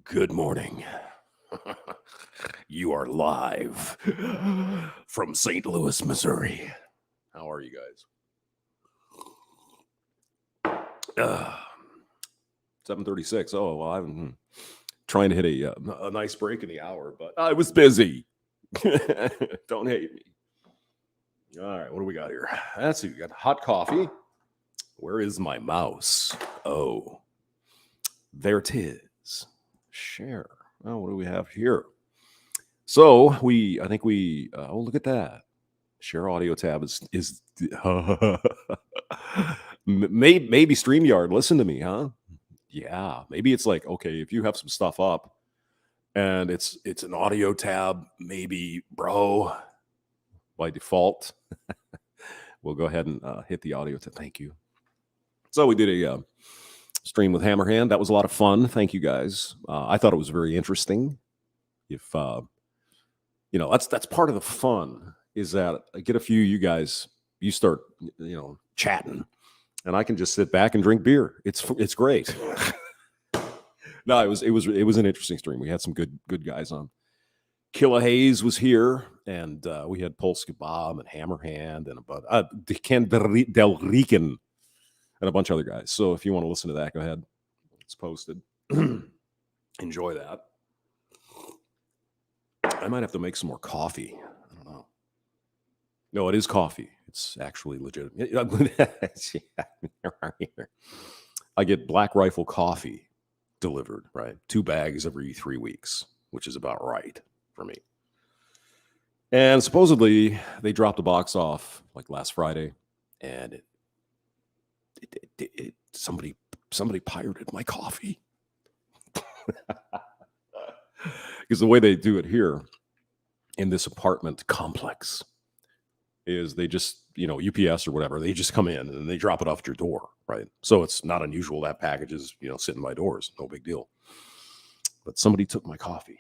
Good morning. You are live from St. Louis, Missouri. How are you guys? 7:36. Oh, well, I'm trying to hit a nice break in the hour, but I was busy. Don't hate me. All right, what do we got here? Let's see. We got hot coffee. Where is my mouse? Oh, there it is. Share. Oh, what do we have here? So I think we, oh, look at that. Share audio tab is maybe StreamYard. Listen to me, huh? Yeah, maybe it's like, okay, if you have some stuff up and it's an audio tab, maybe, bro, by default, we'll go ahead and hit the audio tab. Thank you. So we did a stream with Hammerhand. That was a lot of fun. Thank you guys. I thought it was very interesting. If that's part of the fun is that I get a few of you guys, you start chatting, and I can just sit back and drink beer. It's great. No, it was an interesting stream. We had some good guys on. Killa Hayes was here, and we had Polska Bob and Hammerhand and about Ken Del Rican and a bunch of other guys. So if you want to listen to that, go ahead. It's posted. Enjoy that. I might have to make some more coffee. I don't know. No, it is coffee. It's actually legitimate. I get Black Rifle coffee delivered, right? 2 bags every 3 weeks, which is about right for me. And supposedly they dropped a box off like last Friday, and somebody pirated my coffee. Because the way they do it here in this apartment complex is they just, UPS or whatever, they just come in and they drop it off at your door, right? So it's not unusual that packages, sitting by doors. No big deal. But somebody took my coffee.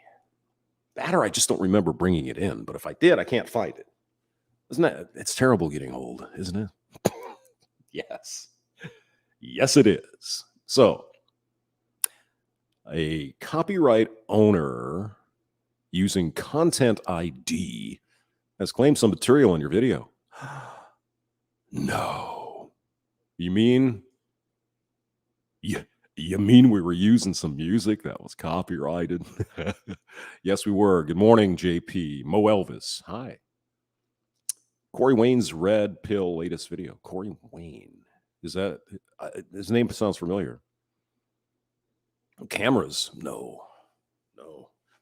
That or I just don't remember bringing it in. But if I did, I can't find it. Isn't that, it's terrible getting old, isn't it? Yes. Yes, it is. So a copyright owner using Content ID has claimed some material in your video. No. You mean we were using some music that was copyrighted? Yes, we were. Good morning, JP. Mo Elvis. Hi. Corey Wayne's Red Pill latest video. Corey Wayne. Is that his name sounds familiar? Cameras? No.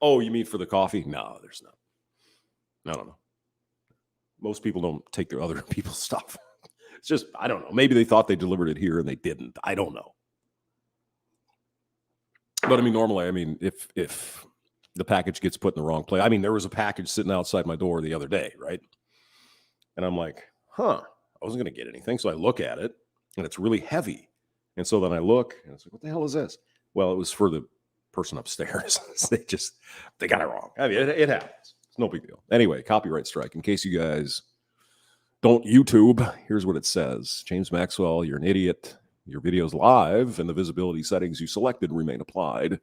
Oh, you mean for the coffee? No, there's not. I don't know. Most people don't take their other people's stuff. It's just, I don't know. Maybe they thought they delivered it here and they didn't. I don't know. But normally, if the package gets put in the wrong place, there was a package sitting outside my door the other day, right? And I'm like, I wasn't going to get anything. So I look at it and it's really heavy. And so then I look and it's like, what the hell is this? Well, it was for the person upstairs. they got it wrong. It happens. It's no big deal. Anyway, copyright strike. In case you guys don't YouTube, here's what it says. James Maxwell, you're an idiot. Your video's live and the visibility settings you selected remain applied.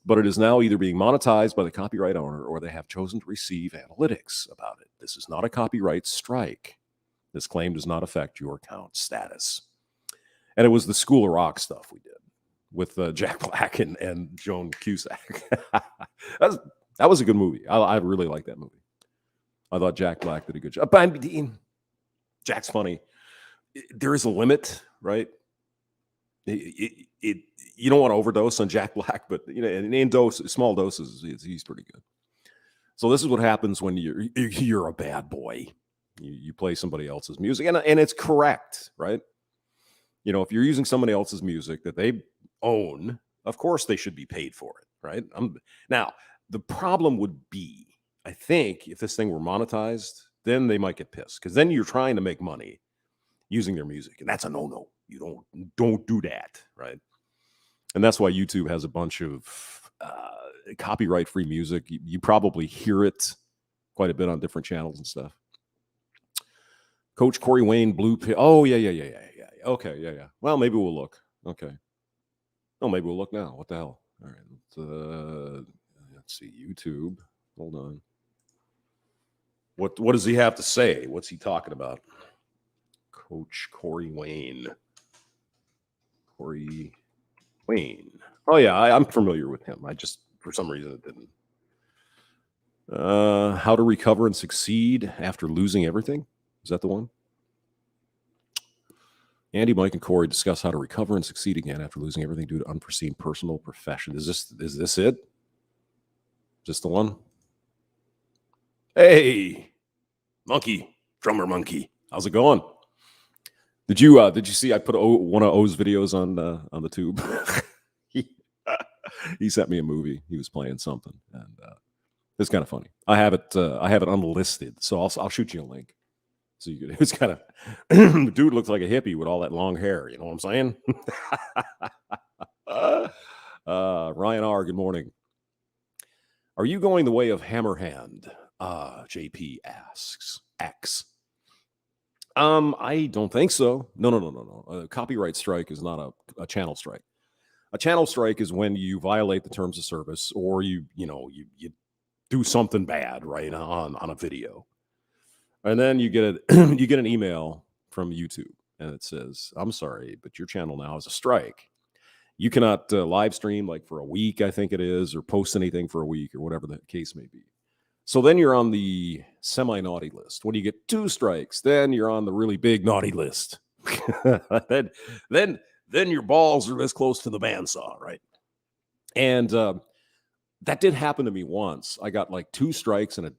But it is now either being monetized by the copyright owner or they have chosen to receive analytics about it. This is not a copyright strike. This claim does not affect your account status. And it was the School of Rock stuff we did with Jack Black and Joan Cusack. that was a good movie. I really like that movie. I thought Jack Black did a good job. Jack's funny. There is a limit, right? You don't want to overdose on Jack Black, but in small doses, he's pretty good. So this is what happens when you're a bad boy. You play somebody else's music, and it's correct, right? If you're using somebody else's music that they own, of course they should be paid for it, right? Now, the problem would be, I think, if this thing were monetized, then they might get pissed because then you're trying to make money using their music, and that's a no-no. You don't do that, right? And that's why YouTube has a bunch of copyright-free music. You probably hear it quite a bit on different channels and stuff. Coach Corey Wayne, Blue Pill. Oh, yeah. Okay, yeah. Well, maybe we'll look. Okay. Oh, maybe we'll look now. What the hell? All right. let's see, YouTube. Hold on. What does he have to say? What's he talking about? Coach Corey Wayne. Corey Wayne. Oh yeah, I'm familiar with him. I just for some reason it didn't. How to recover and succeed after losing everything. Is that the one? Andy, Mike, and Corey discuss how to recover and succeed again after losing everything due to unforeseen personal profession. Is this it? Is this the one? Hey, Monkey, drummer Monkey, how's it going? Did you see I put one of O's videos on the tube? he sent me a movie. He was playing something, and it's kind of funny. I have it unlisted, so I'll shoot you a link. So you could. It was kind of the dude looked like a hippie with all that long hair. You know what I'm saying? Ryan R. Good morning. Are you going the way of Hammerhand? JP asks. X. I don't think so. No. A copyright strike is not a channel strike. A channel strike is when you violate the terms of service or you do something bad, right, on a video. And then you get an email from YouTube and it says, "I'm sorry, but your channel now has a strike. You cannot live stream like for a week, I think it is, or post anything for a week or whatever the case may be." So then you're on the semi-naughty list. When you get 2 strikes, then you're on the really big naughty list. then your balls are this close to the bandsaw, right? And that did happen to me once. I got like 2 strikes in a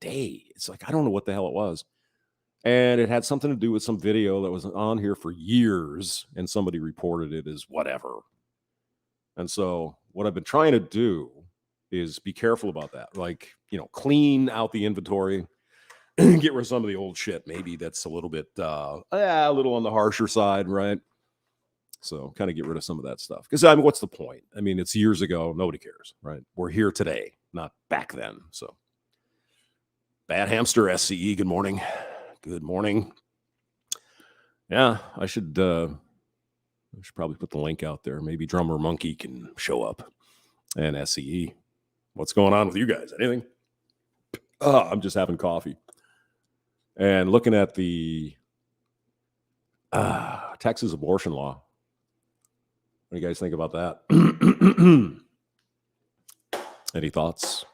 day. It's like I don't know what the hell it was. And it had something to do with some video that was on here for years, and somebody reported it as whatever. And so what I've been trying to do is be careful about that. Like, clean out the inventory, get rid of some of the old shit. Maybe that's a little bit, a little on the harsher side, right? So kind of get rid of some of that stuff. Because what's the point? I mean, it's years ago. Nobody cares, right? We're here today, not back then. So Bad Hamster SCE. Good morning. Good morning. Yeah, I should probably put the link out there. Maybe Drummer Monkey can show up. And SCE. What's going on with you guys? Anything? I'm just having coffee. And looking at the Texas abortion law. What do you guys think about that? Any thoughts?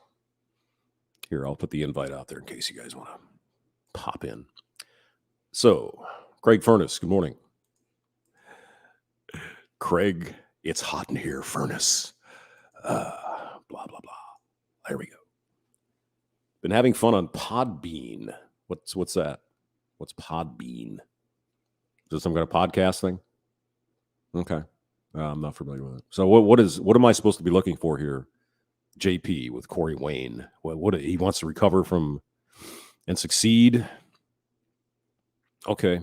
Here, I'll put the invite out there in case you guys want to pop in. So, Craig Furnace, good morning. Craig, it's hot in here, Furnace. Blah, blah, blah. There we go. Been having fun on Podbean. What's that? What's Podbean? Is it some kind of podcast thing? Okay. I'm not familiar with it. So what am I supposed to be looking for here? JP with Corey Wayne. What he wants to recover from and succeed. Okay.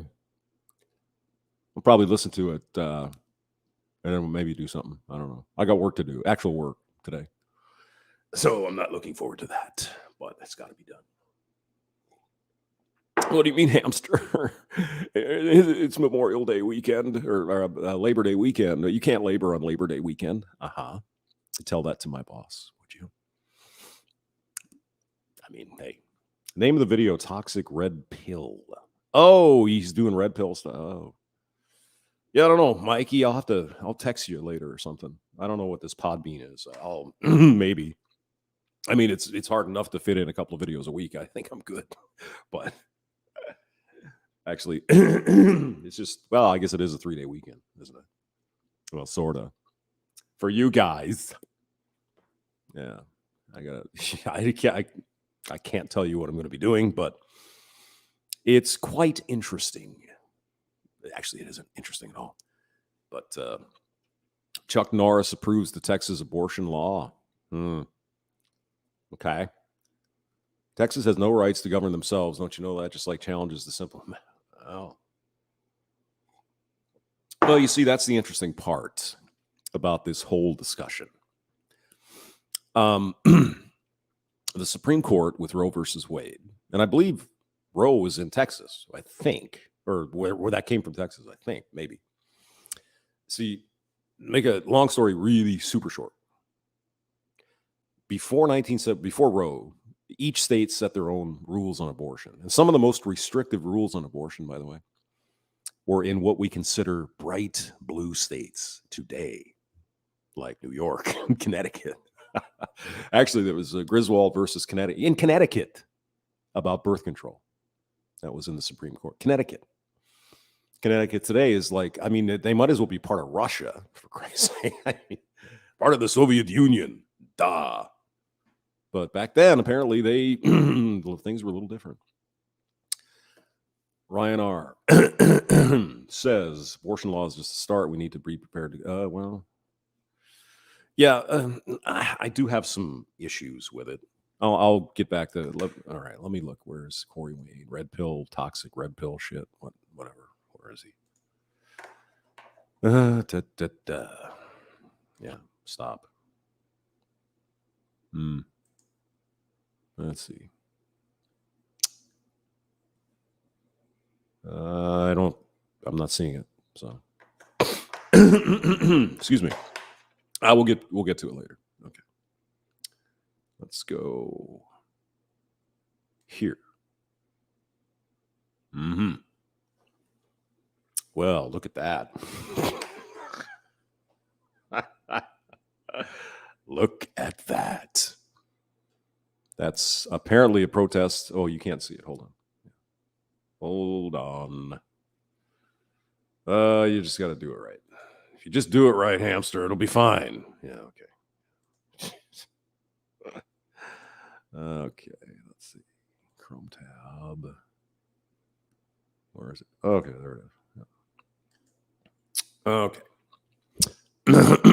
I'll probably listen to it and then maybe do something. I don't know. I got work to do, actual work today. So I'm not looking forward to that, but it's got to be done. What do you mean, hamster? It's Memorial Day weekend or Labor Day weekend. You can't labor on Labor Day weekend. Tell that to my boss, would you? I mean, hey, name of the video, Toxic Red Pill. Oh, he's doing red pill stuff. Oh. Yeah, I don't know, Mikey. I'll text you later or something. I don't know what this Podbean is. I'll maybe. I mean, it's hard enough to fit in a couple of videos a week. I think I'm good, but actually, it's just, well, I guess it is a 3-day weekend, isn't it? Well, sort of. For you guys. Yeah. I can't tell you what I'm going to be doing, but it's quite interesting. Actually, it isn't interesting at all. But Chuck Norris approves the Texas abortion law. Okay. Texas has no rights to govern themselves. Don't you know that? Just like challenges the simple. Oh. Well, you see, that's the interesting part about this whole discussion. The Supreme Court with Roe versus Wade, and I believe Roe was in Texas, I think, or where that came from, Texas, I think, maybe. See, make a long story really super short. before Roe, each state set their own rules on abortion. And some of the most restrictive rules on abortion, by the way, were in what we consider bright blue states today, like New York and Connecticut. Actually, there was a Griswold versus Connecticut in Connecticut about birth control. That was in the Supreme Court. Connecticut today is like, I mean, they might as well be part of Russia, for Christ's sake. I mean, part of the Soviet Union. Duh. But back then, apparently, things were a little different. Ryan R. says, abortion law is just a start. We need to be prepared to, I do have some issues with it. I'll get back to, all right, let me look. Where's Corey Wade? Red pill, toxic red pill shit. Whatever. Where is he? Yeah, stop. Let's see. I'm not seeing it. So, excuse me. We'll get to it later. Okay. Let's go here. Well, look at that. Look at that. That's apparently a protest. Oh, you can't see it. Hold on. You just got to do it right. If you just do it right, hamster, it'll be fine. Yeah, okay. Okay, let's see. Chrome tab. Where is it? Okay, there it is. Okay.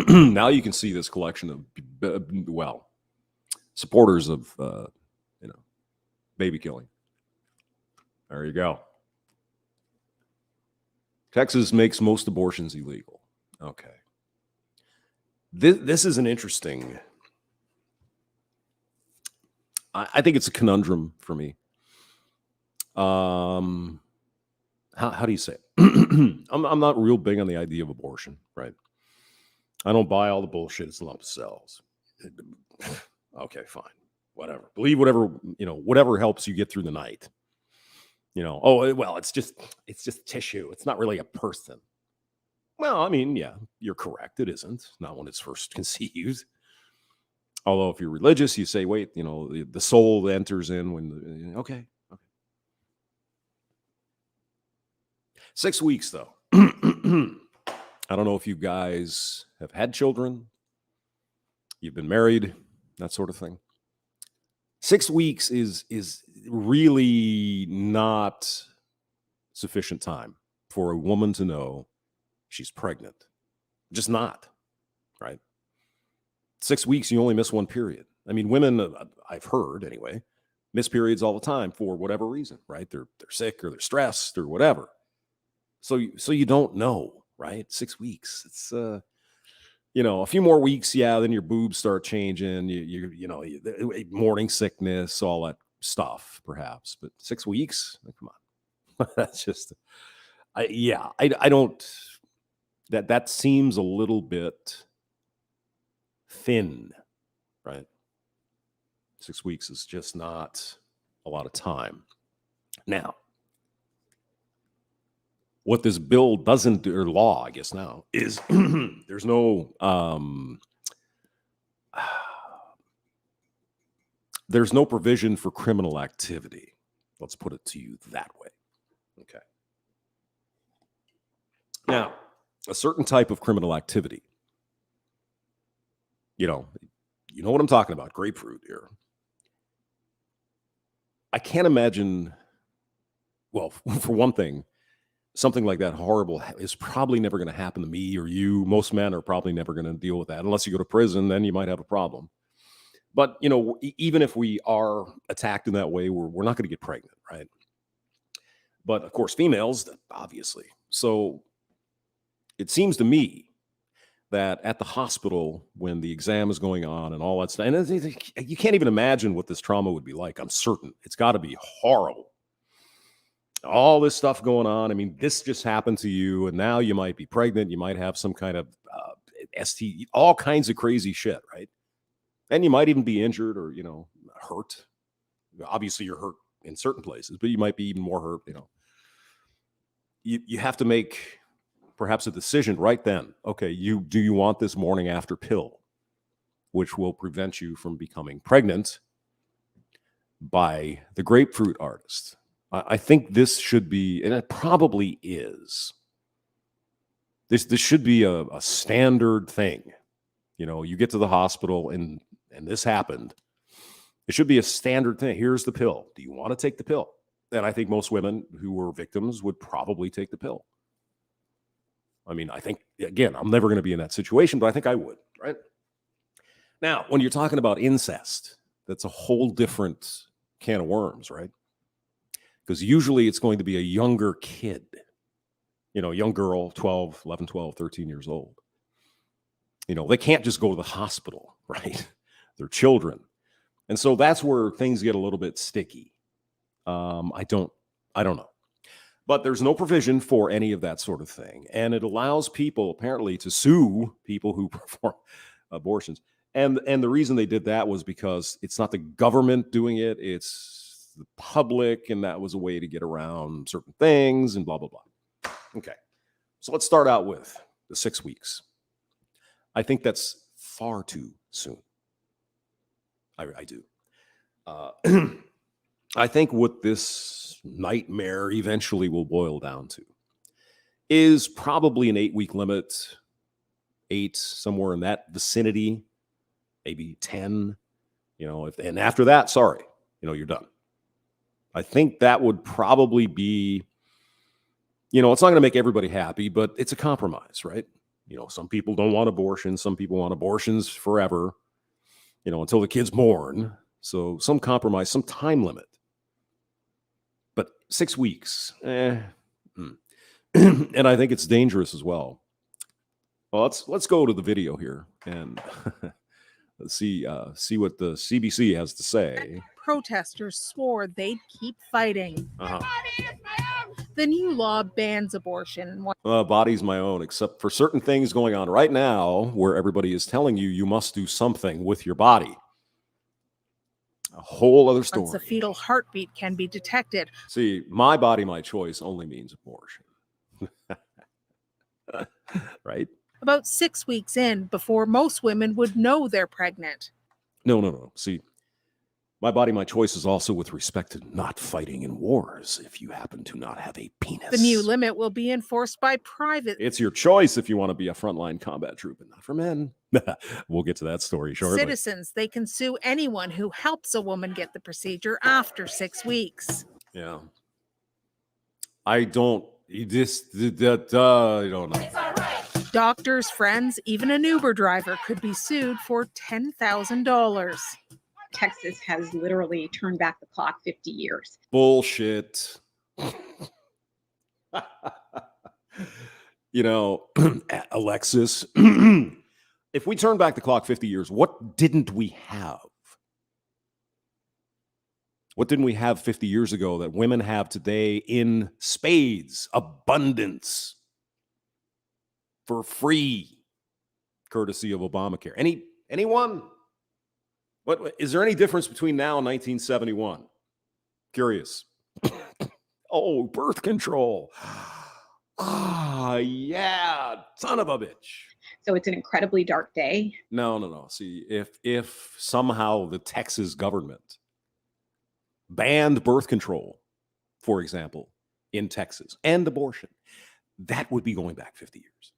Now you can see this collection of, supporters of, baby killing. There you go. Texas makes most abortions illegal. Okay. This is an interesting, I think it's a conundrum for me. How do you say it? I'm not real big on the idea of abortion, right? I don't buy all the bullshit. It's a lump of cells. Okay, fine. Whatever. Believe whatever helps you get through the night. It's just tissue. It's not really a person. Well, I mean, yeah, you're correct. It isn't. Not when it's first conceived. Although if you're religious, you say, wait, the soul enters in when, okay. 6 weeks, though. I don't know if you guys have had children, you've been married, that sort of thing. 6 weeks is really not sufficient time for a woman to know she's pregnant. Just not, right? 6 weeks, you only miss one period. I mean, women, I've heard anyway, miss periods all the time for whatever reason, right? They're sick or they're stressed or whatever. So you don't know, right? 6 weeks. It's a few more weeks, then your boobs start changing. Morning sickness, all that stuff, perhaps. But 6 weeks, come on, that's just, I don't. That seems a little bit thin, right? 6 weeks is just not a lot of time. Now, what this bill doesn't do, or law, I guess now, is there's no provision for criminal activity. Let's put it to you that way. Okay. Now, a certain type of criminal activity, you know what I'm talking about, grapefruit here. I can't imagine, well, for one thing, something like that horrible is probably never going to happen to me or you. Most men are probably never going to deal with that unless you go to prison. Then you might have a problem. But, even if we are attacked in that way, we're not going to get pregnant, right? But, of course, females, obviously. So it seems to me that at the hospital, when the exam is going on and all that stuff, and you can't even imagine what this trauma would be like. I'm certain it's got to be horrible. All this stuff going on. I mean, this just happened to you, and now you might be pregnant. You might have some kind of ST, all kinds of crazy shit, right? And you might even be injured or, hurt. Obviously, you're hurt in certain places, but you might be even more hurt. You have to make perhaps a decision right then. Okay, do you want this morning after pill, which will prevent you from becoming pregnant by the grapefruit artist? I think this should be, and it probably is. This should be a standard thing. You get to the hospital and this happened. It should be a standard thing. Here's the pill. Do you want to take the pill? And I think most women who were victims would probably take the pill. I mean, I think, again, I'm never going to be in that situation, but I think I would, right? Now, when you're talking about incest, that's a whole different can of worms, right? Because usually it's going to be a younger kid, young girl, 11, 12, 13 years old. They can't just go to the hospital, right? They're children. And so that's where things get a little bit sticky. I don't know. But there's no provision for any of that sort of thing. And it allows people apparently to sue people who perform abortions. And the reason they did that was because it's not the government doing it, it's the public, and that was a way to get around certain things and blah, blah, blah. Okay. So let's start out with the 6 weeks. I think that's far too soon. I do. I think what this nightmare eventually will boil down to is probably an 8-week limit, 8, somewhere in that vicinity, maybe 10, and after that, sorry, you're done. I think that would probably be, it's not going to make everybody happy, but it's a compromise, right? Some people don't want abortions. Some people want abortions forever, until the kid's born. So some compromise, some time limit. But 6 weeks, and I think it's dangerous as well. Well, let's go to the video here and let's see what the CBC has to say. Protesters swore they'd keep fighting. The new law bans abortion. Body's my own, except for certain things going on right now where everybody is telling you must do something with your body. A whole other story. Once a fetal heartbeat can be detected. See, my body, my choice only means abortion. Right? About 6 weeks in, before most women would know they're pregnant. No. See, my body, my choice is also with respect to not fighting in wars if you happen to not have a penis. The new limit will be enforced by private. It's your choice if you want to be a frontline combat troop, and not for men. We'll get to that story shortly. Citizens, they can sue anyone who helps a woman get the procedure after 6 weeks. Yeah. I don't know. Doctors, friends, even an Uber driver could be sued for $10,000. Texas has literally turned back the clock 50 years. Bullshit. Alexis, if we turn back the clock 50 years, what didn't we have? What didn't we have 50 years ago that women have today in spades, abundance, for free, courtesy of Obamacare? Anyone? What is there any difference between now and 1971? Curious. Oh, birth control. Yeah, son of a bitch. So it's an incredibly dark day. No. See, if somehow the Texas government banned birth control, for example, in Texas, and abortion, that would be going back 50 years.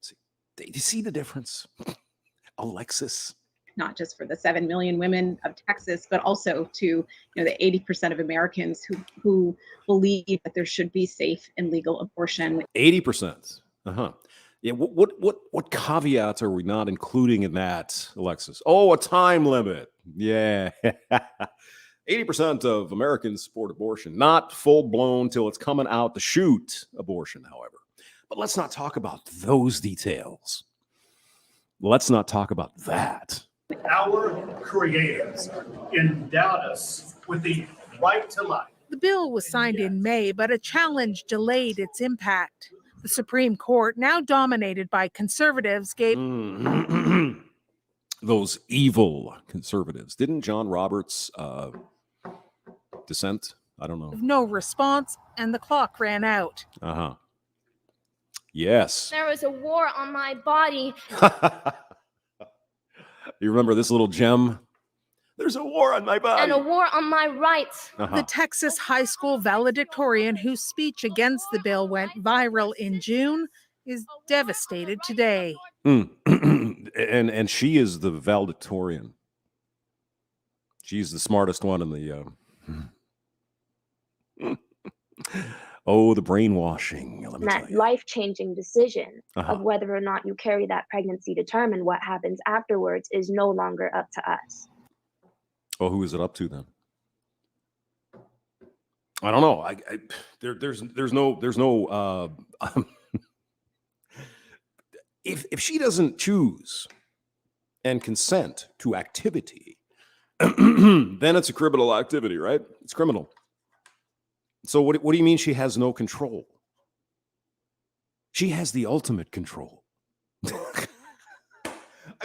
See, do you see the difference? Alexis. Not just for the 7 million women of Texas, but also to the 80% of Americans who believe that there should be safe and legal abortion. 80%. Yeah. What caveats are we not including in that, Alexis? Oh, a time limit. Yeah. 80% of Americans support abortion, not full blown till it's coming out the chute abortion, however. But let's not talk about those details. Let's not talk about that. Our creators endowed us with the right to life. The bill was signed in May, but a challenge delayed its impact. The Supreme Court, now dominated by conservatives, gave... those evil conservatives. Didn't John Roberts dissent? I don't know. No response, and the clock ran out. Yes. There was a war on my body. You remember this little gem? There's a war on my body. And a war on my rights. The Texas high school valedictorian whose speech against the bill went viral in June is devastated today. And she is the valedictorian. She's the smartest one in the the brainwashing. Let me tell That you. life-changing decision of whether or not you carry that pregnancy to term and what happens afterwards is no longer up to us. Oh, who is it up to then? I don't know. There's no if she doesn't choose and consent to activity, then it's a criminal activity, right? It's criminal. So what do you mean she has no control? She has the ultimate control. I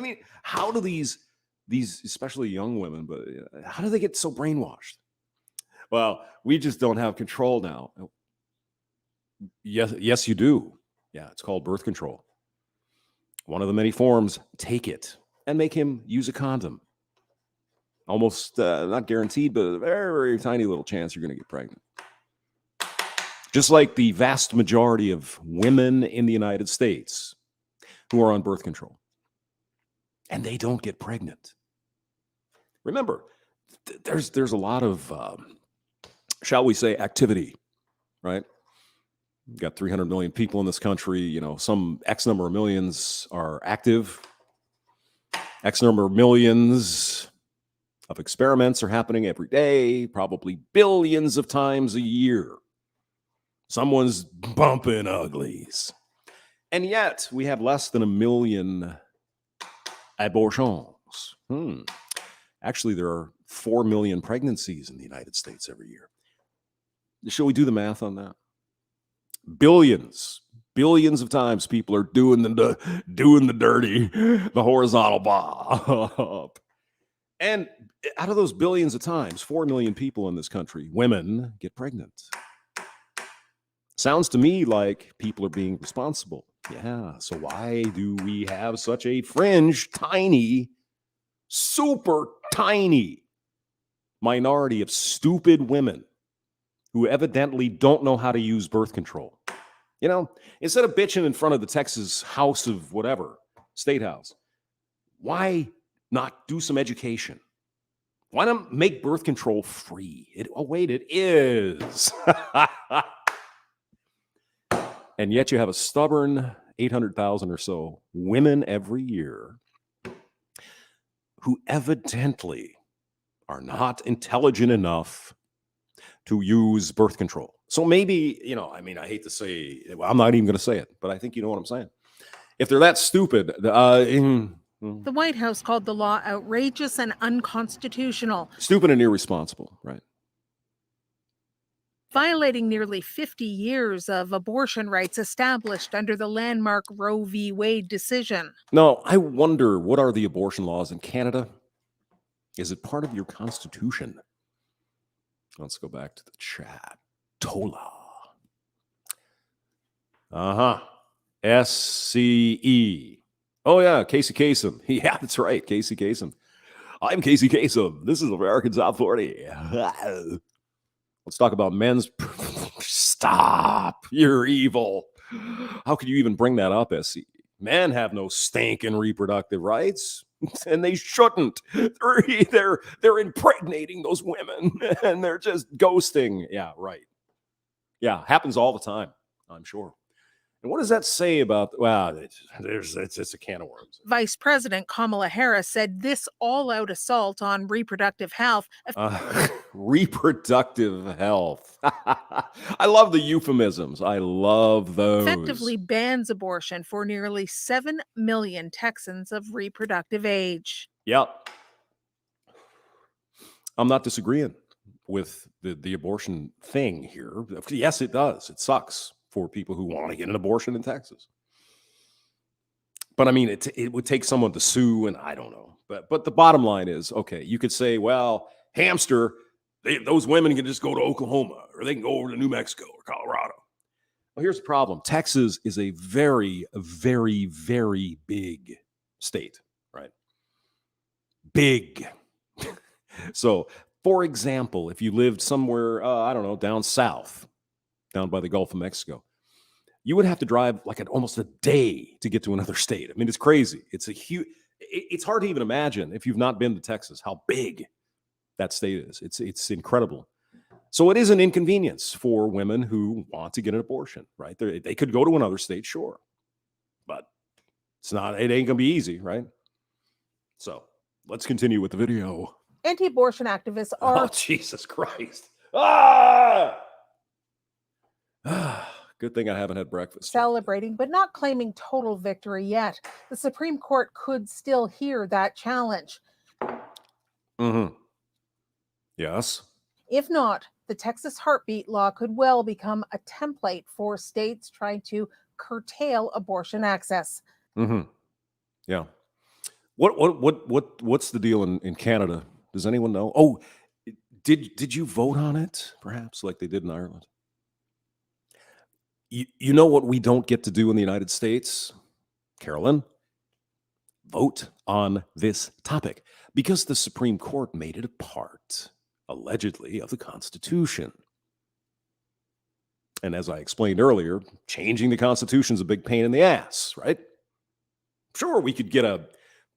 mean, how do these especially young women, but how do they get so brainwashed? Well, we just don't have control now. Yes, you do. Yeah, it's called birth control. One of the many forms. Take it and make him use a condom. Almost not guaranteed, but a very, very tiny little chance you're going to get pregnant. Just like the vast majority of women in the United States who are on birth control. And they don't get pregnant. Remember, there's a lot of, shall we say, activity, right? We've got 300 million people in this country. You know, some X number of millions are active. X number of millions of experiments are happening every day, probably billions of times a year. Someone's bumping uglies. And yet, we have less than 1 million abortions. Actually, there are 4 million pregnancies in the United States every year. Shall we do the math on that? Billions of times people are doing the dirty, the horizontal bob. And out of those billions of times, 4 million people in this country, women, get pregnant. Sounds to me like people are being responsible. Yeah, so why do we have such a fringe, tiny, super tiny minority of stupid women who evidently don't know how to use birth control? You know, instead of bitching in front of the Texas House of whatever, State House, why not do some education? Why not make birth control free? It is. And yet you have a stubborn 800,000 or so women every year who evidently are not intelligent enough to use birth control. So maybe, you know, I mean, I hate to say, well, I'm not even going to say it, but I think you know what I'm saying. If they're that stupid, The White House called the law outrageous and unconstitutional, stupid and irresponsible, right? violating nearly 50 years of abortion rights established under the landmark Roe v. Wade decision. No, I wonder, what are the abortion laws in Canada? Is it part of your constitution? Let's go back to the chat. Tola. SCE. Oh, yeah, Casey Kasem. Yeah, that's right, Casey Kasem. I'm Casey Kasem. This is American Top 40. Let's talk about men's... Stop. You're evil. How could you even bring that up, SCE? Men have no stinking reproductive rights, and they shouldn't. They're impregnating those women, and they're just ghosting. Yeah, right. Yeah, happens all the time, I'm sure. And what does that say about, well, it's a can of worms. Vice President Kamala Harris said this all-out assault on reproductive health reproductive health. I love the euphemisms. I love those. effectively bans abortion for nearly 7 million Texans of reproductive age. Yep. I'm not disagreeing with the abortion thing here. Yes, it does. It sucks for people who want to get an abortion in Texas. But I mean, it would take someone to sue, and I don't know. But the bottom line is, okay, you could say, well, hamster, those women can just go to Oklahoma, or they can go over to New Mexico or Colorado. Well, here's the problem. Texas is a very, very, very big state, right? Big. So, for example, if you lived somewhere, I don't know, down south, down by the Gulf of Mexico, you would have to drive like almost a day to get to another state. I mean, it's crazy. It's a huge, it's hard to even imagine if you've not been to Texas, how big that state is. It's incredible. So it is an inconvenience for women who want to get an abortion, right? They could go to another state, sure, but it ain't gonna be easy, right? So let's continue with the video. Anti-abortion activists Oh, are Jesus Christ. Ah! Good thing I haven't had breakfast. celebrating, but not claiming total victory yet. The Supreme Court could still hear that challenge. Mm-hmm. Yes. If not, the Texas heartbeat law could well become a template for states trying to curtail abortion access. Mm-hmm. Yeah. What's the deal in Canada? Does anyone know? Oh, did you vote on it? Perhaps like they did in Ireland. You know what we don't get to do in the United States, Carolyn? Vote on this topic because the Supreme Court made it a part, allegedly, of the Constitution. And as I explained earlier, changing the Constitution is a big pain in the ass, right? Sure, we could get an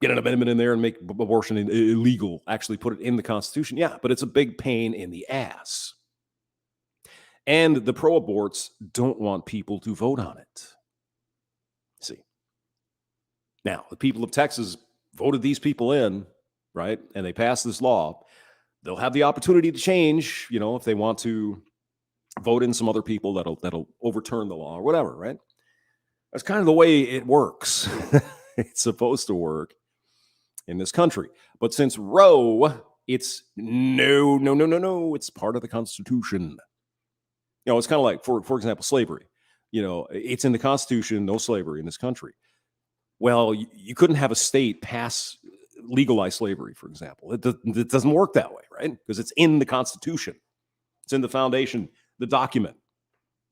amendment in there and make abortion illegal, actually put it in the Constitution. Yeah, but it's a big pain in the ass. And the pro-aborts don't want people to vote on it. See. Now, the people of Texas voted these people in, right? And they passed this law. They'll have the opportunity to change, if they want to vote in some other people that'll overturn the law or whatever, right? That's kind of the way it works. It's supposed to work in this country. But since Roe, it's no, it's part of the Constitution. It's kind of like, for example, slavery. It's in the Constitution, no slavery in this country. Well, you couldn't have a state legalize slavery, for example. It doesn't work that way, right? Because it's in the Constitution. It's in the foundation, the document.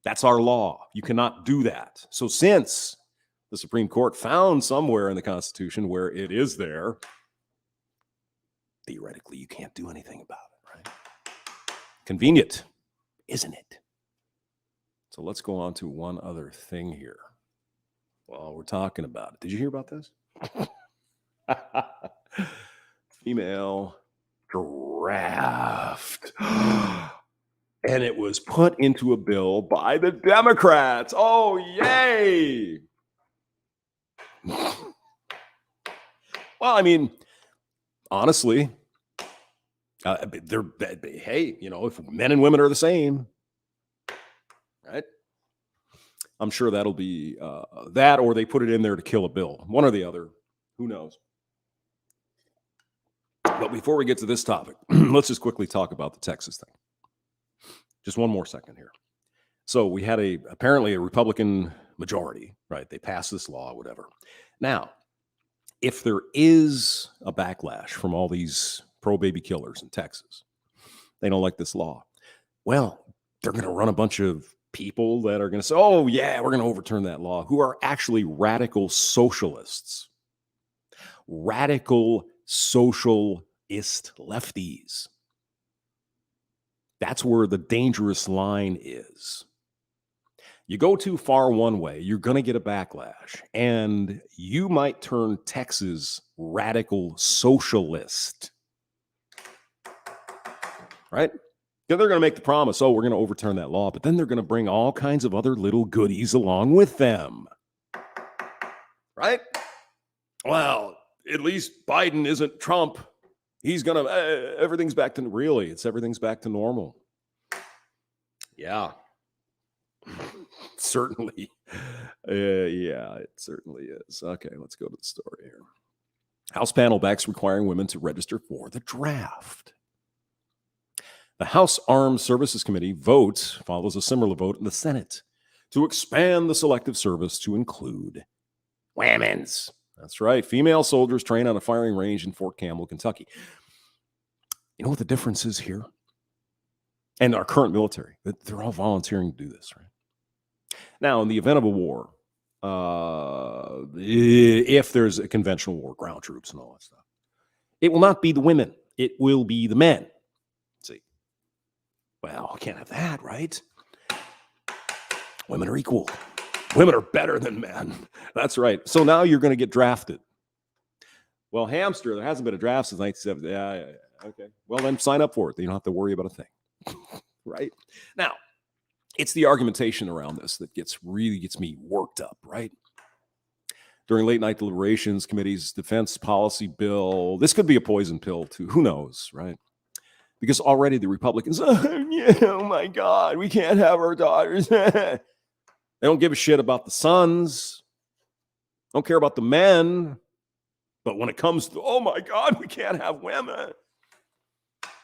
That's our law. You cannot do that. So since the Supreme Court found somewhere in the Constitution where it is there, theoretically, you can't do anything about it, right? Convenient, isn't it? So let's go on to one other thing here while we're talking about it. Did you hear about this? Female draft. And it was put into a bill by the Democrats. Oh, yay. Well, I mean, honestly, hey, if men and women are the same, right? I'm sure that'll be that, or they put it in there to kill a bill. One or the other. Who knows? But before we get to this topic, let's just quickly talk about the Texas thing. Just one more second here. So we had apparently a Republican majority, right? They passed this law, whatever. Now, if there is a backlash from all these pro-baby killers in Texas, they don't like this law. Well, they're going to run a bunch of people that are going to say, oh, yeah, we're going to overturn that law, who are actually radical socialists. Radical socialist lefties. That's where the dangerous line is. You go too far one way, you're going to get a backlash, and you might turn Texas radical socialist. Right? They're going to make the promise, oh, we're going to overturn that law, but then they're going to bring all kinds of other little goodies along with them. Right? Well, at least Biden isn't Trump. He's going to, everything's back to, everything's back to normal. Yeah. Certainly. Yeah, it certainly is. Okay, let's go to the story here. House panel backs requiring women to register for the draft. The House Armed Services Committee vote follows a similar vote in the Senate to expand the Selective Service to include women's. That's right. Female soldiers train on a firing range in Fort Campbell, Kentucky. You know what the difference is here? And our current military, they're all volunteering to do this, right? Now, in the event of a war, if there's a conventional war, ground troops and all that stuff, it will not be the women. It will be the men. See? Well, can't have that, right? Women are equal. Women are better than men. That's right. So now you're going to get drafted. Well, hamster, there hasn't been a draft since 1970. Yeah. Okay. Well, then sign up for it. You don't have to worry about a thing. Right? Now, it's the argumentation around this that really gets me worked up, right? During late night deliberations, committee's defense policy bill, this could be a poison pill too. Who knows, right? Because already the Republicans, oh my God, we can't have our daughters. They don't give a shit about the sons. Don't care about the men. But when it comes to, oh my God, we can't have women.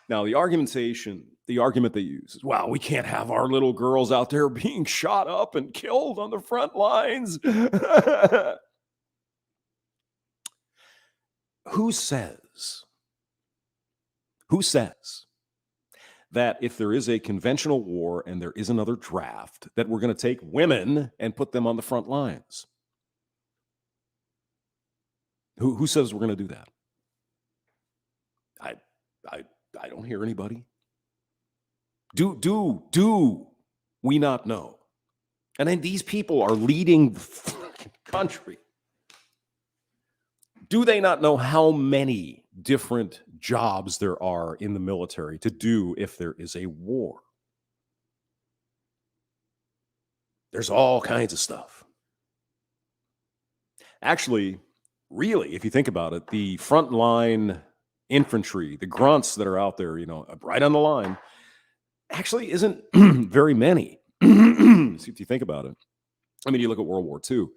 Now, the argument they use is, well, we can't have our little girls out there being shot up and killed on the front lines. Who says that if there is a conventional war and there is another draft, that we're going to take women and put them on the front lines? Who says we're going to do that? I don't hear anybody. Do we not know? And then these people are leading the fucking country. Do they not know how many different jobs there are in the military to do if there is a war? There's all kinds of stuff. Actually, really, if you think about it, the frontline infantry, the grunts that are out there, right on the line, actually isn't very many. See, if you think about it. I mean, you look at World War II.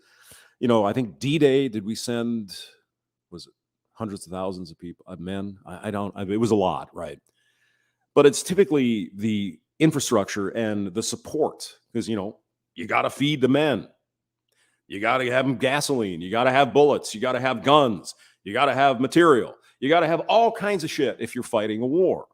I think D-Day, did we send, was it hundreds of thousands of people, men? It was a lot, right? But it's typically the infrastructure and the support, because, you got to feed the men. You got to have them gasoline. You got to have bullets. You got to have guns. You got to have material. You got to have all kinds of shit if you're fighting a war.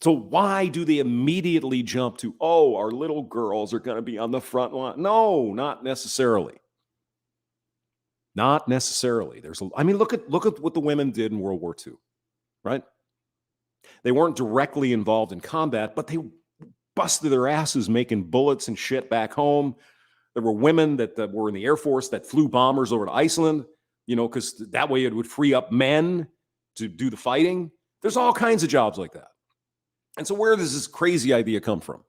So why do they immediately jump to, oh, our little girls are going to be on the front line? No, not necessarily. Not necessarily. Look at what the women did in World War II, right? They weren't directly involved in combat, but they busted their asses making bullets and shit back home. There were women that were in the Air Force that flew bombers over to Iceland, because that way it would free up men to do the fighting. There's all kinds of jobs like that. And so where does this crazy idea come from?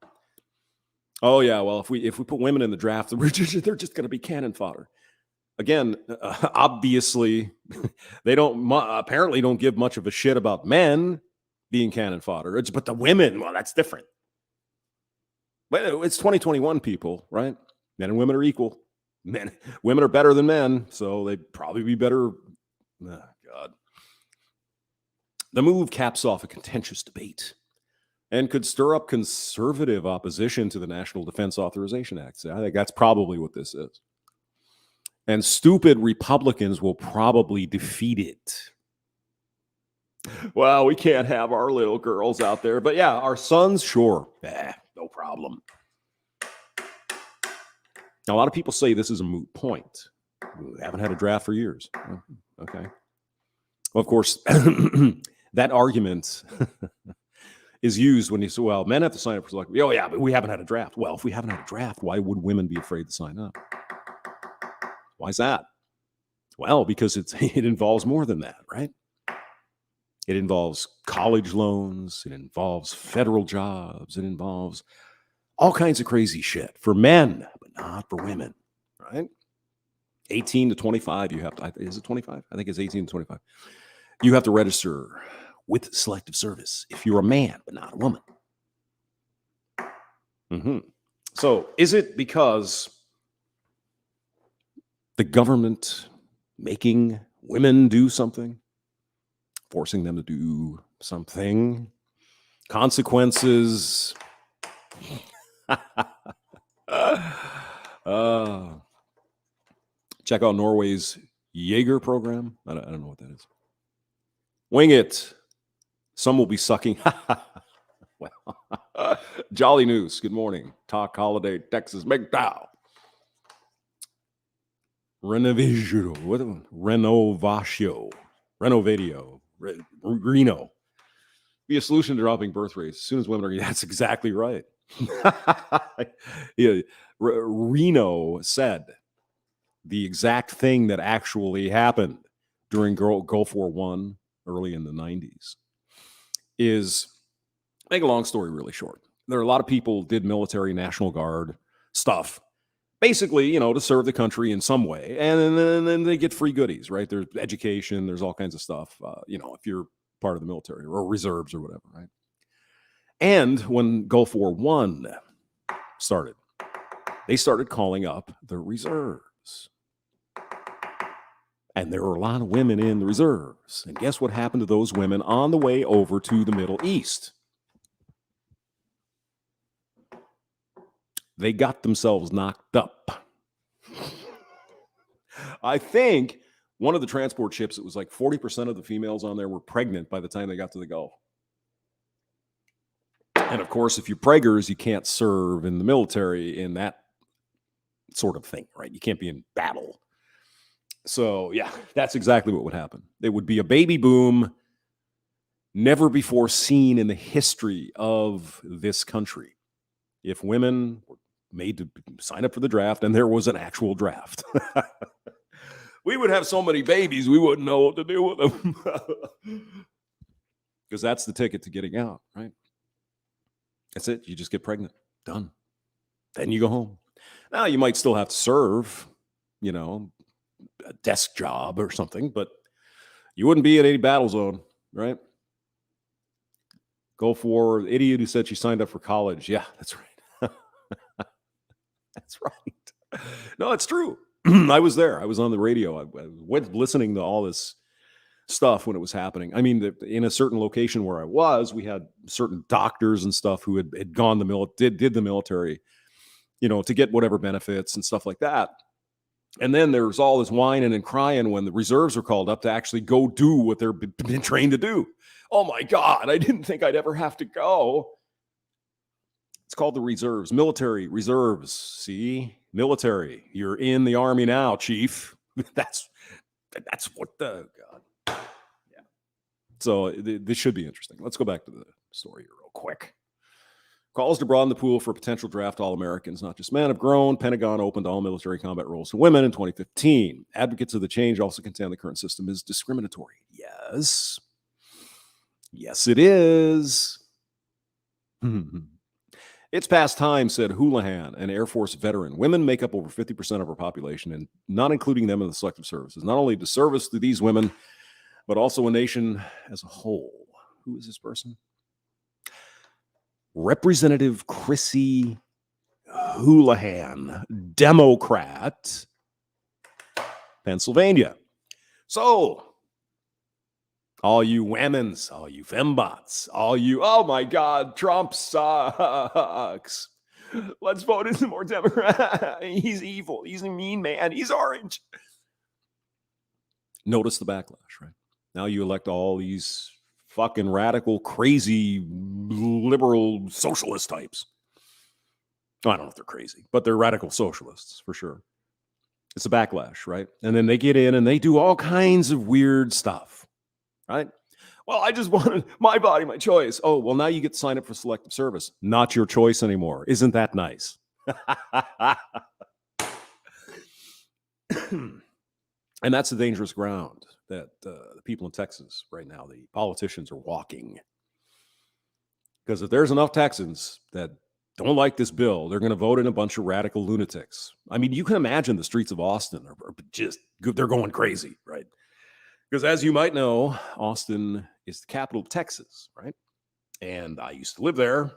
Oh, yeah, well, if we put women in the draft, they're just going to be cannon fodder. Again, obviously, they apparently don't give much of a shit about men being cannon fodder. But the women, well, that's different. But it's 2021, people, right? Men and women are equal. Women are better than men, so they'd probably be better. Oh, God. The move caps off a contentious debate and could stir up conservative opposition to the National Defense Authorization Act. So I think that's probably what this is. And stupid Republicans will probably defeat it. Well, we can't have our little girls out there. But yeah, our sons, sure. No problem. Now, a lot of people say this is a moot point. We haven't had a draft for years. Okay. Well, of course, that argument is used when you say, well, men have to sign up for select. Oh, yeah, but we haven't had a draft. Well, if we haven't had a draft, why would women be afraid to sign up? Why is that? Well, because it involves more than that, right? It involves college loans. It involves federal jobs. It involves all kinds of crazy shit for men, but not for women, right? 18 to 25, you have to, is it 25? I think it's 18 to 25. You have to register with Selective Service if you're a man, but not a woman. Mm-hmm. So is it because the government making women do something, forcing them to do something, consequences? Check out Norway's Jaeger program. I don't know what that is. Wing it. Some will be sucking. Well, Jolly News. Good morning. Talk Holiday, Texas. McDowell. Renovatio. Reno. Be a solution to dropping birth rates as soon as women are. That's exactly right. Yeah, Reno said the exact thing that actually happened during Gulf War I early in the 90s is, make a long story really short. There are a lot of people did military, National Guard stuff, basically, to serve the country in some way. And then they get free goodies, right? There's education, there's all kinds of stuff, if you're part of the military or reserves or whatever, right? And when Gulf War I started, they started calling up the reserves. And there were a lot of women in the reserves. And guess what happened to those women on the way over to the Middle East? They got themselves knocked up. I think one of the transport ships, it was like 40% of the females on there were pregnant by the time they got to the Gulf. And of course, if you're preggers, you can't serve in the military in that sort of thing, right? You can't be in battle. So, yeah, that's exactly what would happen. It would be a baby boom never before seen in the history of this country. If women were made to sign up for the draft, and there was an actual draft, we would have so many babies, we wouldn't know what to do with them. Because that's the ticket to getting out, right? That's it. You just get pregnant. Done. Then you go home. Now, you might still have to serve, a desk job or something, but you wouldn't be in any battle zone, right? Gulf War, the idiot who said she signed up for college. Yeah, that's right. That's right. No, it's true. I was there. I was on the radio. I went listening to all this stuff when it was happening. I mean, in a certain location where I was, we had certain doctors and stuff who had gone did the military, to get whatever benefits and stuff like that. And then there's all this whining and crying when the reserves are called up to actually go do what they're been trained to do. Oh my God, I didn't think I'd ever have to go. It's called the reserves, military reserves. See, military. You're in the Army now, Chief. That's what the God. Yeah. So this should be interesting. Let's go back to the story here real quick. Calls to broaden the pool for potential draft All-Americans, not just men, have grown. Pentagon opened all military combat roles to women in 2015. Advocates of the change also contend the current system is discriminatory. Yes. Yes, it is. It's past time, said Houlihan, an Air Force veteran. Women make up over 50% of our population, and not including them in the selective services. Not only disservice to these women, but also a nation as a whole. Who is this person? Representative Chrissy Houlihan, Democrat, Pennsylvania. So, all you women's, all you fembots, all you, oh my God, Trump sucks. Let's vote in some more Democrat. He's evil. He's a mean man. He's orange. Notice the backlash, right? Now you elect all these fucking radical, crazy, liberal socialist types. I don't know if they're crazy, but they're radical socialists for sure. It's a backlash, right? And then they get in and they do all kinds of weird stuff, right? Well, I just wanted my body, my choice. Oh, well, now you get to sign up for selective service. Not your choice anymore. Isn't that nice? And that's the dangerous ground that the people in Texas right now, the politicians are walking. Because if there's enough Texans that don't like this bill, they're going to vote in a bunch of radical lunatics. I mean, you can imagine the streets of Austin are just, they're going crazy, right? Because as you might know, Austin is the capital of Texas, right? And I used to live there,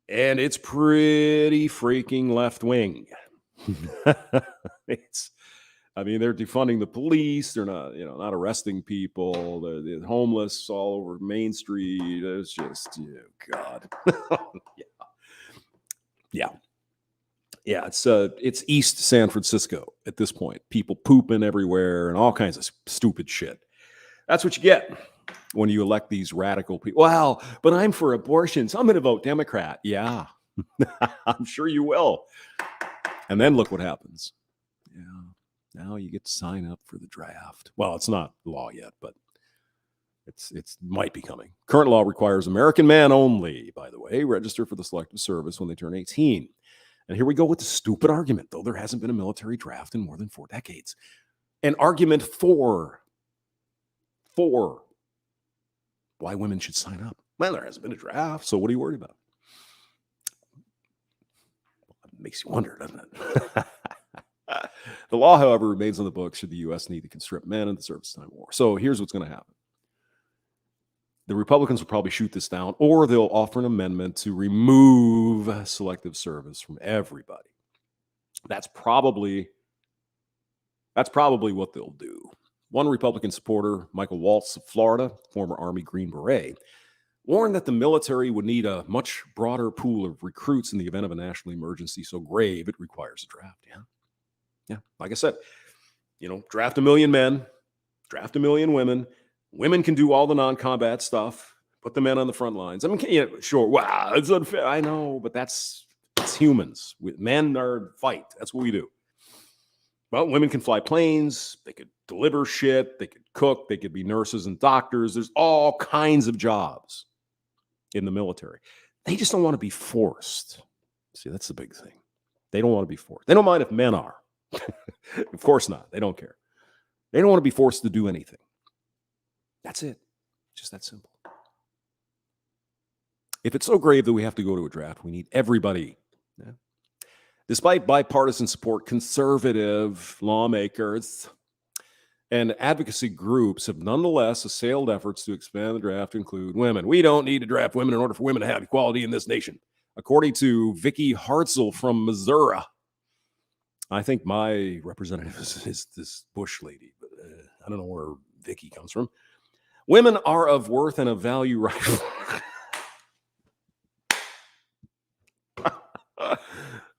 and it's pretty freaking left-wing. They're defunding the police. They're not arresting people. They're homeless all over Main Street. It's just, God. Yeah. Yeah, it's East San Francisco at this point. People pooping everywhere and all kinds of stupid shit. That's what you get when you elect these radical people. Well, but I'm for abortion, so I'm going to vote Democrat. Yeah, I'm sure you will. And then look what happens. Yeah, now you get to sign up for the draft. Well, it's not law yet, but it's might be coming. Current law requires American men only, by the way, register for the Selective Service when they turn 18. And here we go with the stupid argument, though there hasn't been a military draft in more than 4 decades. An argument for why women should sign up. Well, there hasn't been a draft, so what are you worried about? It makes you wonder, doesn't it? The law, however, remains on the books should the U.S. need to conscript men in the service time war. So here's what's going to happen. The Republicans will probably shoot this down, or they'll offer an amendment to remove selective service from everybody. That's probably what they'll do. One Republican supporter, Michael Waltz of Florida, former Army Green Beret, warned that the military would need a much broader pool of recruits in the event of a national emergency so grave it requires a draft. Yeah. Like I said, draft 1 million men, draft 1 million women. Women can do all the non-combat stuff. Put the men on the front lines. I mean, sure. Wow, it's unfair. I know, but it's humans. Men are fight. That's what we do. Well, women can fly planes. They could deliver shit. They could cook. They could be nurses and doctors. There's all kinds of jobs in the military. They just don't want to be forced. See, that's the big thing. They don't want to be forced. They don't mind if men are. Of course not. They don't care. They don't want to be forced to do anything. That's it. Just that simple. If it's so grave that we have to go to a draft, we need everybody. Yeah. Despite bipartisan support, conservative lawmakers and advocacy groups have nonetheless assailed efforts to expand the draft to include women. We don't need to draft women in order for women to have equality in this nation. According to Vicky Hartzell from Missouri. I think my representative is this Bush lady, but I don't know where Vicky comes from. Women are of worth and of value right.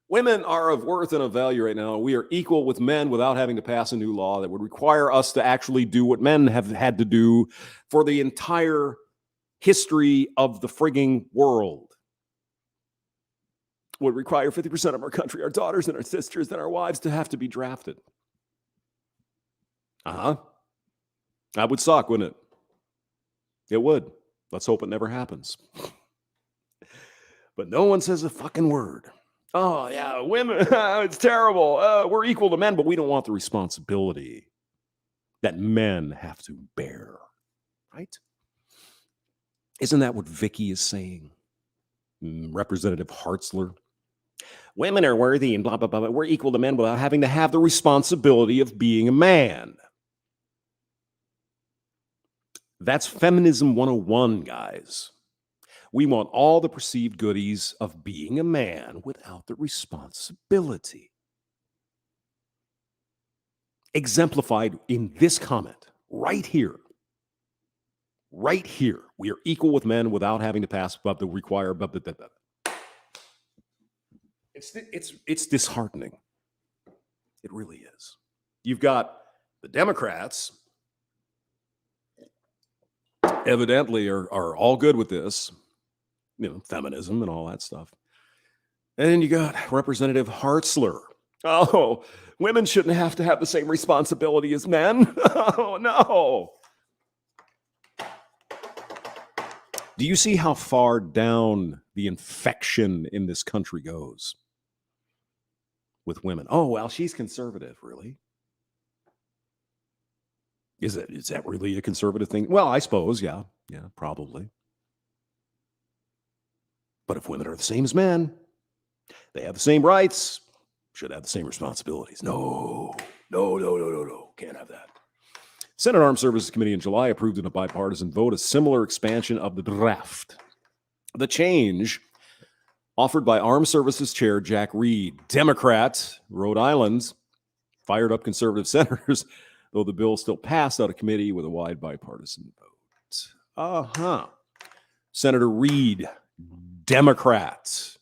Women are of worth and of value right now. We are equal with men without having to pass a new law that would require us to actually do what men have had to do for the entire history of the frigging world. Would require 50% of our country, our daughters and our sisters and our wives to have to be drafted. That would suck, wouldn't it? It would. Let's hope it never happens. But no one says a fucking word. Oh, yeah, women, it's terrible. We're equal to men, but we don't want the responsibility that men have to bear. Right? Isn't that what Vicky is saying? Representative Hartzler. Women are worthy and blah, blah, blah, blah. We're equal to men without having to have the responsibility of being a man. That's Feminism 101, guys. We want all the perceived goodies of being a man without the responsibility. Exemplified in this comment, right here. Right here. We are equal with men without having to pass above the required. It's disheartening. It really is. You've got the Democrats evidently are all good with this, feminism and all that stuff. And then you got Representative Hartzler. Oh, women shouldn't have to have the same responsibility as men. Oh, no. Do you see how far down the infection in this country goes with women? Oh, well, she's conservative, really? Is that really a conservative thing? Well, I suppose, yeah, probably. But if women are the same as men, they have the same rights, should have the same responsibilities. No, can't have that. Senate Armed Services Committee in July approved in a bipartisan vote a similar expansion of the draft. The change offered by Armed Services Chair Jack Reed, Democrat, Rhode Island, fired up conservative senators, though the bill still passed out of committee with a wide bipartisan vote. Senator Reed, Democrat,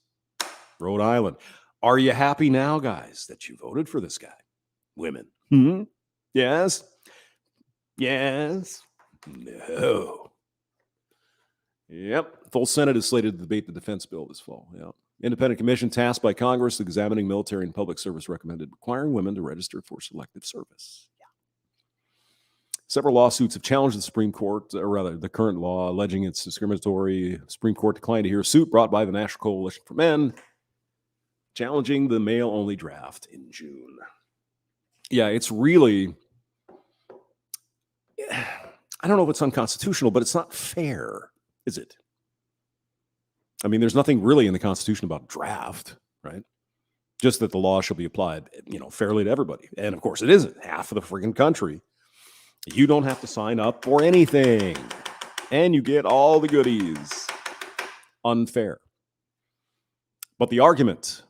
Rhode Island, Are you happy now, guys, that you voted for this guy? Women. Hmm? Yes? Yes? No. Yep. Full Senate is slated to debate the defense bill this fall. Yeah. Independent commission tasked by Congress examining military and public service recommended requiring women to register for selective service. Yeah. Several lawsuits have challenged the Supreme Court, or rather the current law, alleging it's discriminatory. Supreme Court declined to hear a suit brought by the National Coalition for Men, challenging the male-only draft in June. Yeah, it's really, I don't know if it's unconstitutional, but it's not fair, is it? I mean, there's nothing really in the Constitution about draft, right? Just that the law shall be applied, fairly to everybody. And of course, it isn't. Half of the freaking country. You don't have to sign up for anything, and you get all the goodies. Unfair. But the argument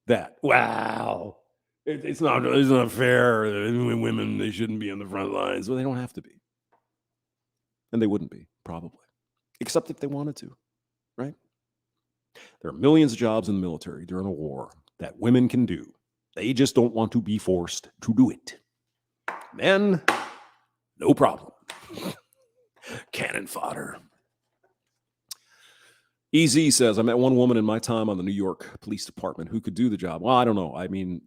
that, wow, it's not fair. Women, they shouldn't be on the front lines. Well, they don't have to be. And they wouldn't be, probably. Except if they wanted to, right? There are millions of jobs in the military during a war that women can do. They just don't want to be forced to do it. Men, no problem. Cannon fodder. EZ says, I met one woman in my time on the New York Police Department who could do the job. Well, I don't know. I mean,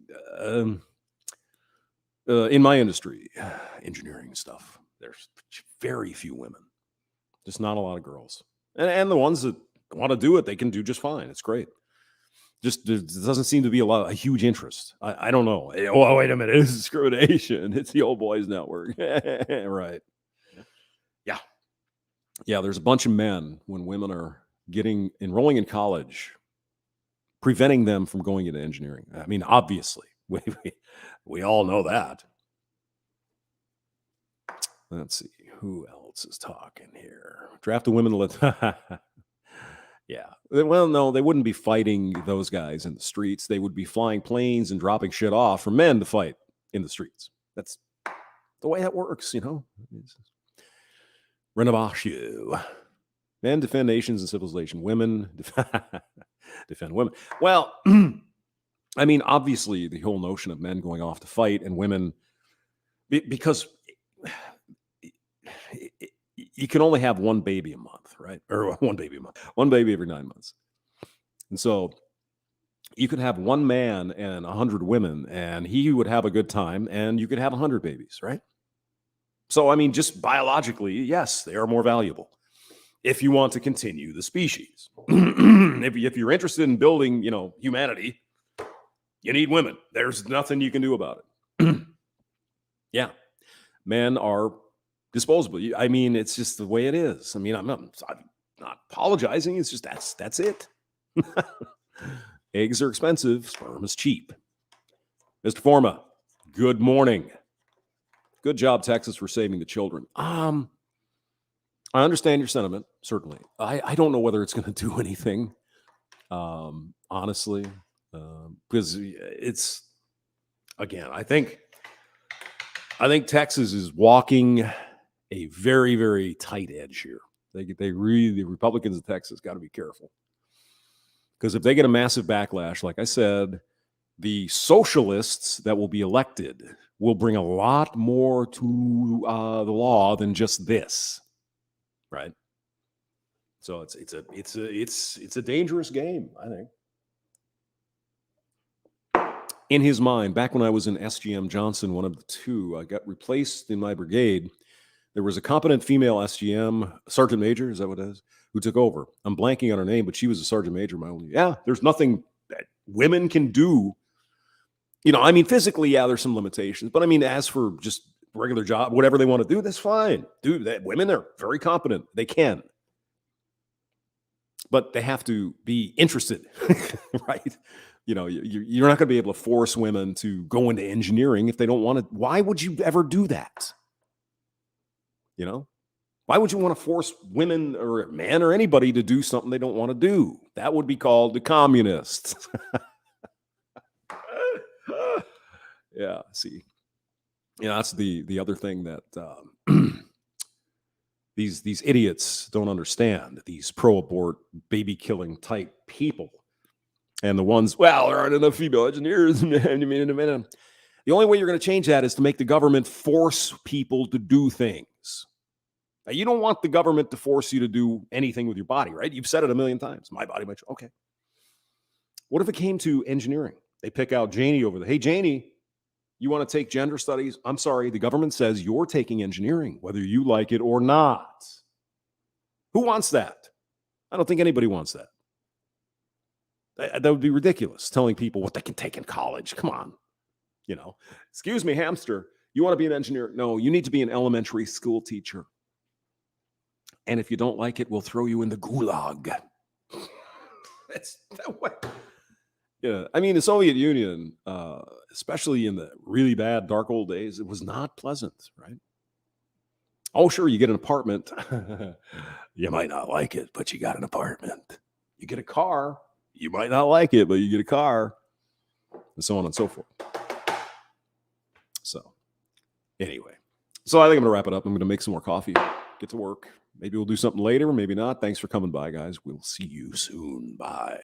in my industry, engineering stuff, there's very few women. Just not a lot of girls. And the ones that want to do it, they can do just fine. It's great. Just there doesn't seem to be a huge interest. I don't know. Oh, wait a minute. It's discrimination. It's the old boys network. Right. Yeah. Yeah, there's a bunch of men when women are enrolling in college, preventing them from going into engineering. I mean, obviously, we all know that. Let's see. Who else is talking here? Draft the women. Yeah. Well, no, they wouldn't be fighting those guys in the streets. They would be flying planes and dropping shit off for men to fight in the streets. That's the way that works, Renovation. Men defend nations and civilization. Women defend women. Well, I mean, obviously, the whole notion of men going off to fight and women, because you can only have one baby a month, right? Or one baby every 9 months. And so you could have one man and 100 women, and he would have a good time, and you could have 100 babies, right? So, I mean, just biologically, yes, they are more valuable if you want to continue the species. If you're interested in building, humanity, you need women. There's nothing you can do about it. Yeah. Men are disposable. I mean, it's just the way it is. I mean, I'm not apologizing. It's just that's it. Eggs are expensive. Sperm is cheap. Mr. Forma, good morning. Good job, Texas, for saving the children. I understand your sentiment, certainly. I don't know whether it's going to do anything, honestly, because it's, again, I think Texas is walking a very, very tight edge here. The Republicans in Texas got to be careful, because if they get a massive backlash, like I said, the socialists that will be elected will bring a lot more to the law than just this, right? So it's a dangerous game, I think. In his mind, back when I was in SGM Johnson, one of the two, I got replaced in my brigade. There was a competent female SGM, Sergeant Major, is that what it is, who took over. I'm blanking on her name, but she was a Sergeant Major. There's nothing that women can do. I mean, physically, yeah, there's some limitations. But I mean, as for just regular job, whatever they want to do, that's fine. Women are very competent. They can. But they have to be interested, right? You're not going to be able to force women to go into engineering if they don't want to. Why would you ever do that? Why would you want to force women or men or anybody to do something they don't want to do? That would be called the communists. Yeah, see. That's the other thing that these idiots don't understand. These pro-abort, baby-killing type people. And the ones, well, there aren't enough female engineers. The only way you're going to change that is to make the government force people to do things. Now, you don't want the government to force you to do anything with your body, right? You've said it a million times. My body, my choice. Okay. What if it came to engineering? They pick out Janie over there. Hey, Janie, you want to take gender studies? I'm sorry. The government says you're taking engineering, whether you like it or not. Who wants that? I don't think anybody wants that. That would be ridiculous, telling people what they can take in college. Come on. Excuse me, hamster. You want to be an engineer? No, you need to be an elementary school teacher. And if you don't like it, we'll throw you in the gulag. That's that way. Yeah. I mean, the Soviet Union, especially in the really bad dark old days, it was not pleasant, right? Oh, sure, you get an apartment. You might not like it, but you got an apartment. You get a car. You might not like it, but you get a car, and so on and so forth. So, anyway, so I think I'm going to wrap it up. I'm going to make some more coffee, get to work. Maybe we'll do something later, maybe not. Thanks for coming by, guys. We'll see you soon. Bye.